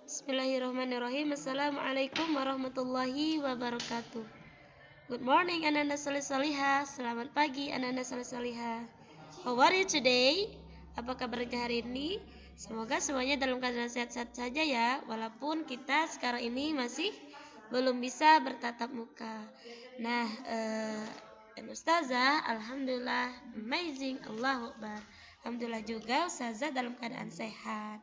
Bismillahirrahmanirrahim. Assalamualaikum warahmatullahi wabarakatuh. Good morning anak-anak salih-salihah. Selamat pagi anak-anak salih-salihah. How are you today? Apa kabarnya hari ini? Semoga semuanya dalam keadaan sehat-sehat saja ya. Walaupun kita sekarang ini masih belum bisa bertatap muka. Nah, Ustazah, alhamdulillah, amazing, Allahu Akbar. Alhamdulillah juga Ustazah dalam keadaan sehat.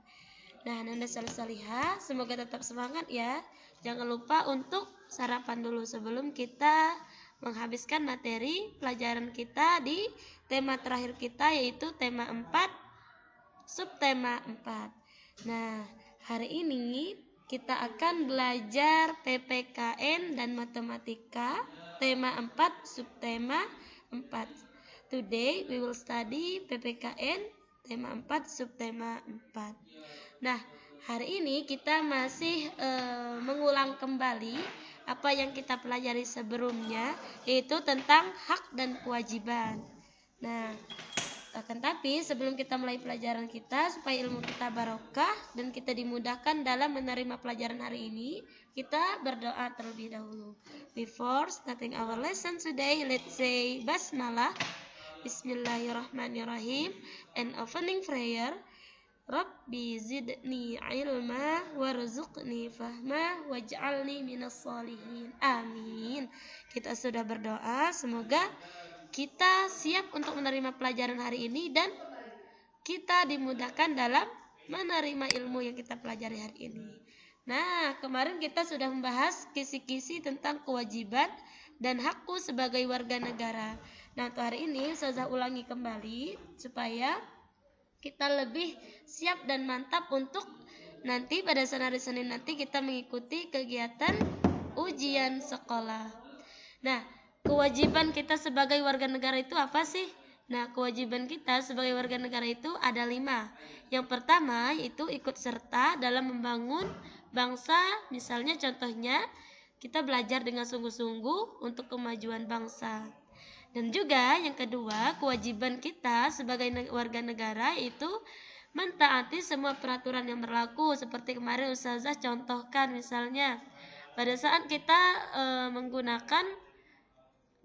Nah, Nanda salih-salihah, semoga tetap semangat ya. Jangan lupa untuk sarapan dulu sebelum kita menghabiskan materi pelajaran kita di tema terakhir kita, yaitu tema 4, subtema 4. Nah, hari ini kita akan belajar PPKN dan matematika, tema 4, subtema 4. Today we will study PPKN, tema 4, subtema 4. Nah, hari ini kita masih mengulang kembali apa yang kita pelajari sebelumnya, yaitu tentang hak dan kewajiban. Nah, akan tapi sebelum kita mulai pelajaran kita, supaya ilmu kita barokah dan kita dimudahkan dalam menerima pelajaran hari ini, kita berdoa terlebih dahulu. Before starting our lesson today, let's say basmalah, Bismillahirrahmanirrahim, and opening prayer. Rabbi zidni ilma warzuqni fahma waj'alni minas sholihin. Amin. Kita sudah berdoa, semoga kita siap untuk menerima pelajaran hari ini dan kita dimudahkan dalam menerima ilmu yang kita pelajari hari ini. Nah, kemarin kita sudah membahas kisi-kisi tentang kewajiban dan hakku sebagai warga negara. Nah, untuk hari ini saya ulangi kembali supaya kita lebih siap dan mantap untuk nanti pada hari Senin nanti kita mengikuti kegiatan ujian sekolah. Nah, kewajiban kita sebagai warga negara itu apa sih? Nah, kewajiban kita sebagai warga negara itu ada 5. Yang pertama yaitu ikut serta dalam membangun bangsa. Misalnya contohnya kita belajar dengan sungguh-sungguh untuk kemajuan bangsa. Dan juga yang kedua, kewajiban kita sebagai warga negara itu mentaati semua peraturan yang berlaku. Seperti kemarin Ustazah contohkan, misalnya pada saat kita menggunakan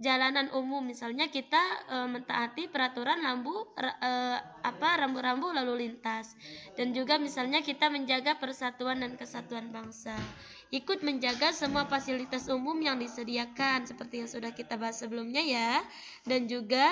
jalanan umum, misalnya kita mentaati peraturan rambu-rambu lalu lintas. Dan juga misalnya kita menjaga persatuan dan kesatuan bangsa, ikut menjaga semua fasilitas umum yang disediakan seperti yang sudah kita bahas sebelumnya ya. Dan juga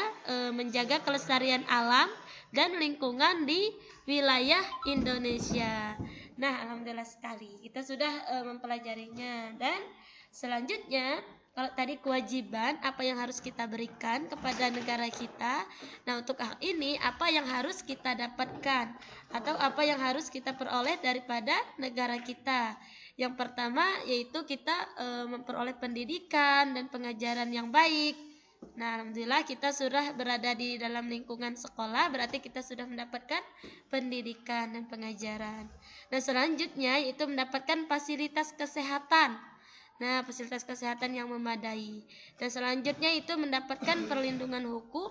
menjaga kelestarian alam dan lingkungan di wilayah Indonesia. Nah, alhamdulillah sekali kita sudah mempelajarinya. Dan selanjutnya, kalau tadi kewajiban, apa yang harus kita berikan kepada negara kita. Nah, untuk hal ini apa yang harus kita dapatkan atau apa yang harus kita peroleh daripada negara kita. Yang pertama yaitu kita memperoleh pendidikan dan pengajaran yang baik. Nah, alhamdulillah kita sudah berada di dalam lingkungan sekolah, berarti kita sudah mendapatkan pendidikan dan pengajaran. Dan selanjutnya yaitu mendapatkan fasilitas kesehatan. Nah, fasilitas kesehatan yang memadai. Dan selanjutnya itu mendapatkan perlindungan hukum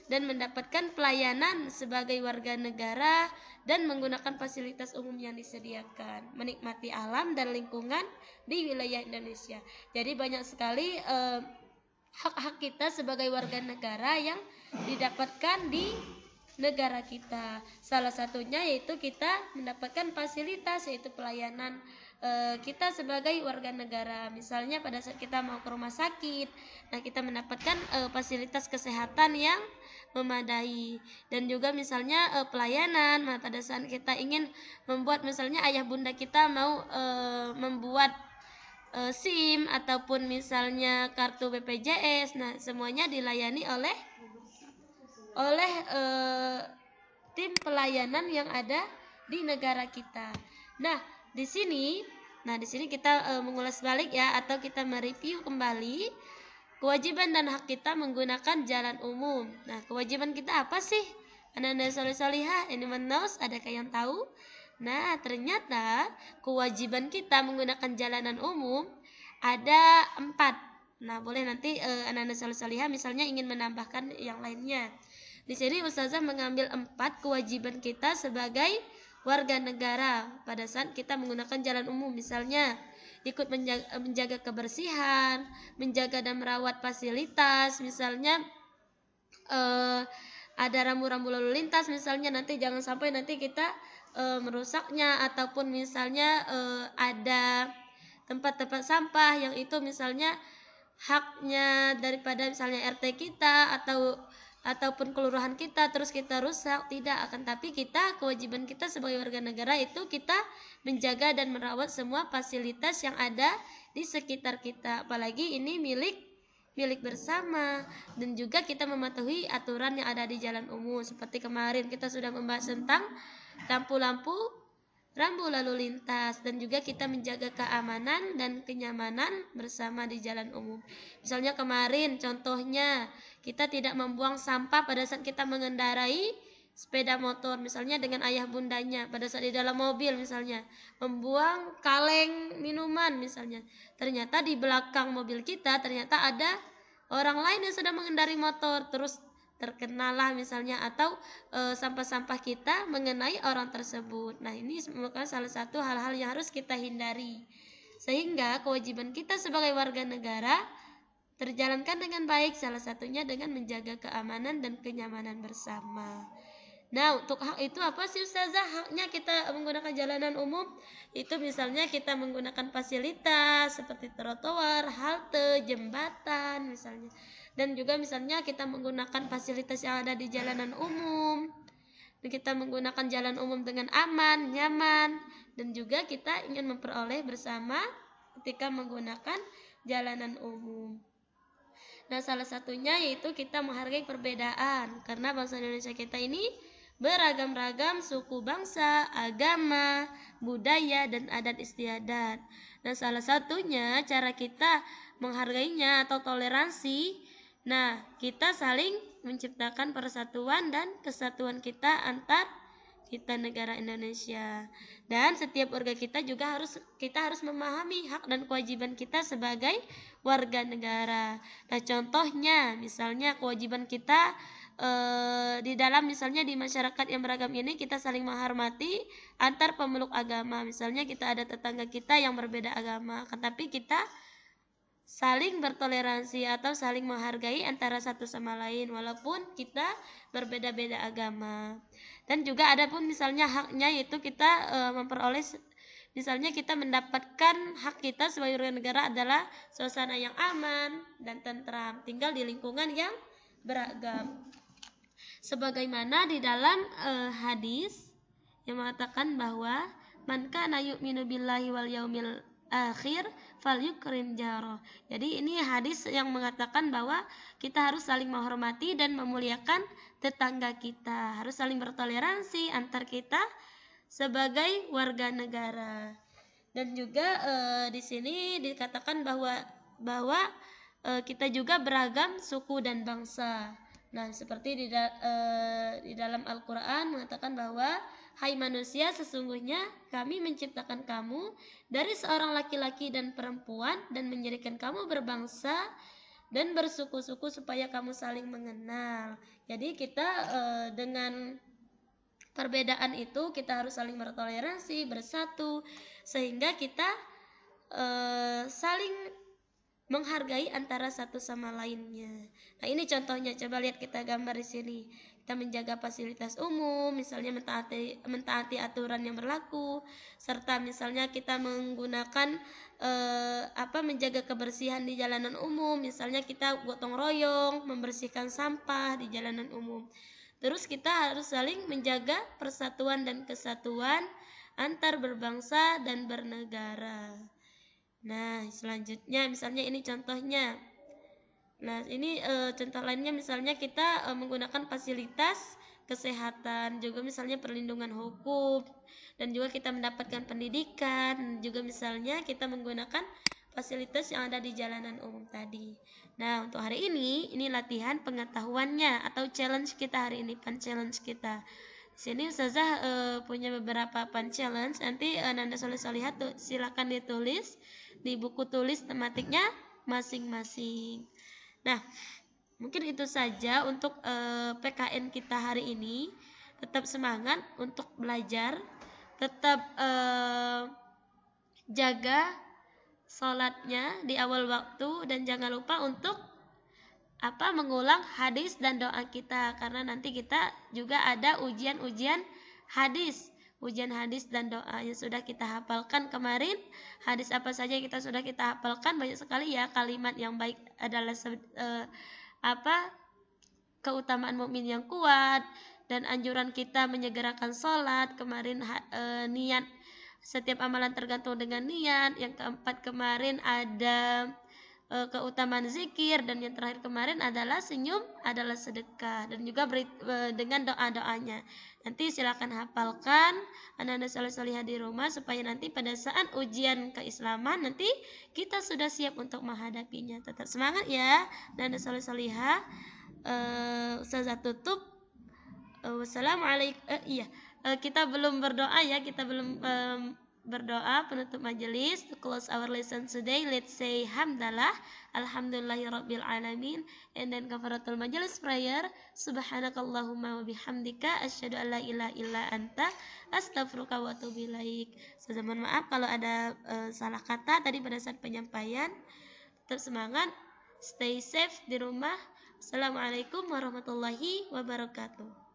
dan mendapatkan pelayanan sebagai warga negara dan menggunakan fasilitas umum yang disediakan, menikmati alam dan lingkungan di wilayah Indonesia. Jadi banyak sekali hak-hak kita sebagai warga negara yang didapatkan di negara kita. Salah satunya yaitu kita mendapatkan fasilitas, yaitu pelayanan kita sebagai warga negara. Misalnya pada saat kita mau ke rumah sakit, nah kita mendapatkan fasilitas kesehatan yang memadai. Dan juga misalnya pelayanan, nah pada saat kita ingin membuat, misalnya ayah bunda kita mau membuat SIM ataupun misalnya kartu BPJS, nah semuanya dilayani oleh tim pelayanan yang ada di negara kita. Nah, di sini kita mengulas balik ya, atau kita mereview kembali kewajiban dan hak kita menggunakan jalan umum. Nah, kewajiban kita apa sih? Anak-anak salih-salihah, anyone knows? Adakah yang tahu? Nah, ternyata kewajiban kita menggunakan jalanan umum ada 4. Nah, boleh nanti anak-anak salih-salihah misalnya ingin menambahkan yang lainnya. Di sini Ustazah mengambil 4 kewajiban kita sebagai warga negara pada saat kita menggunakan jalan umum, misalnya ikut menjaga kebersihan, menjaga dan merawat fasilitas, misalnya ada rambu-rambu lalu lintas, misalnya nanti jangan sampai nanti kita merusaknya, ataupun misalnya ada tempat-tempat sampah yang itu misalnya haknya daripada misalnya RT kita ataupun kelurahan kita terus kita rusak, tidak akan, tapi kita kewajiban kita sebagai warga negara itu kita menjaga dan merawat semua fasilitas yang ada di sekitar kita, apalagi ini milik bersama, dan juga kita mematuhi aturan yang ada di jalan umum. Seperti kemarin kita sudah membahas tentang lampu-lampu rambu lalu lintas, dan juga kita menjaga keamanan dan kenyamanan bersama di jalan umum. Misalnya kemarin contohnya kita tidak membuang sampah pada saat kita mengendarai sepeda motor, misalnya dengan ayah bundanya, pada saat di dalam mobil misalnya membuang kaleng minuman misalnya, ternyata di belakang mobil kita ternyata ada orang lain yang sedang mengendarai motor, terus terkenalah misalnya, atau sampah-sampah kita mengenai orang tersebut. Nah, ini merupakan salah satu hal-hal yang harus kita hindari, sehingga kewajiban kita sebagai warga negara terjalankan dengan baik, salah satunya dengan menjaga keamanan dan kenyamanan bersama. Nah, untuk hak itu apa sih Ustazah? Haknya kita menggunakan jalanan umum itu misalnya kita menggunakan fasilitas seperti trotoar, halte, jembatan misalnya. Dan juga misalnya kita menggunakan fasilitas yang ada di jalanan umum. Dan kita menggunakan jalan umum dengan aman, nyaman, dan juga kita ingin memperoleh bersama ketika menggunakan jalanan umum. Nah, salah satunya yaitu kita menghargai perbedaan, karena bangsa Indonesia kita ini beragam-ragam suku bangsa, agama, budaya, dan adat istiadat. Nah, salah satunya cara kita menghargainya atau toleransi. Nah, kita saling menciptakan persatuan dan kesatuan kita antar kita negara Indonesia. Dan setiap warga kita juga kita harus memahami hak dan kewajiban kita sebagai warga negara. Nah, contohnya misalnya kewajiban kita di dalam misalnya di masyarakat yang beragam ini kita saling menghormati antar pemeluk agama. Misalnya kita ada tetangga kita yang berbeda agama, tetapi kita saling bertoleransi atau saling menghargai antara satu sama lain walaupun kita berbeda-beda agama. Dan juga ada pun misalnya haknya yaitu kita memperoleh, misalnya kita mendapatkan hak kita sebagai warga negara adalah suasana yang aman dan tentram, tinggal di lingkungan yang beragam. Sebagaimana di dalam hadis yang mengatakan bahwa man kana yu'minu billahi wal yaumil akhir falyukrim jaro. Jadi ini hadis yang mengatakan bahwa kita harus saling menghormati dan memuliakan tetangga kita, harus saling bertoleransi antar kita sebagai warga negara. Dan juga di sini dikatakan bahwa kita juga beragam suku dan bangsa. Nah, seperti di dalam Al-Quran mengatakan bahwa hai manusia, sesungguhnya kami menciptakan kamu dari seorang laki-laki dan perempuan dan menjadikan kamu berbangsa dan bersuku-suku supaya kamu saling mengenal. Jadi kita dengan perbedaan itu kita harus saling bertoleransi, bersatu, sehingga kita saling menghargai antara satu sama lainnya. Nah, ini contohnya, coba lihat kita gambar di sini. Kita menjaga fasilitas umum, misalnya mentaati aturan yang berlaku, serta misalnya kita menggunakan menjaga kebersihan di jalanan umum, misalnya kita gotong royong membersihkan sampah di jalanan umum. Terus kita harus saling menjaga persatuan dan kesatuan antar berbangsa dan bernegara. Nah, selanjutnya misalnya ini contohnya. Nah, ini contoh lainnya misalnya kita menggunakan fasilitas kesehatan, juga misalnya perlindungan hukum, dan juga kita mendapatkan pendidikan, juga misalnya kita menggunakan fasilitas yang ada di jalanan umum tadi. Nah, untuk hari ini latihan pengetahuannya atau challenge kita hari ini, pan challenge kita. Sini Ustazah punya beberapa pan challenge. Nanti Nanda Soleh-Solihat silakan ditulis di buku tulis tematiknya masing-masing. Nah, mungkin itu saja untuk PKN kita hari ini. Tetap semangat untuk belajar tetap jaga sholatnya di awal waktu, dan jangan lupa untuk mengulang hadis dan doa kita, karena nanti kita juga ada ujian hadis dan doa yang sudah kita hafalkan kemarin. Hadis apa saja yang sudah kita hafalkan, banyak sekali ya. Kalimat yang baik adalah keutamaan mukmin yang kuat, dan anjuran kita menyegerakan sholat kemarin. Niat, setiap amalan tergantung dengan niat. Yang keempat kemarin ada keutamaan zikir, dan yang terakhir kemarin adalah senyum adalah sedekah, dan juga dengan doa-doanya. Nanti silakan hafalkan anak-anak soleh-solihah di rumah, supaya nanti pada saat ujian keislaman nanti kita sudah siap untuk menghadapinya. Tetap semangat ya anak-anak soleh-solihah. Ustazah tutup. Wassalamualaikum. Kita belum berdoa ya, kita belum berdoa penutup majelis. To close our lesson today, let's say hamdalah, alhamdulillahirabbil alamin, and then kafaratul majelis prayer. Subhanakallahumma wa bihamdika asyhadu an la ilaha illa anta astaghfiruka wa atubu ilaik. Saya mohon maaf kalau ada salah kata tadi pada saat penyampaian. Tetap semangat, stay safe di rumah. Assalamualaikum warahmatullahi wabarakatuh.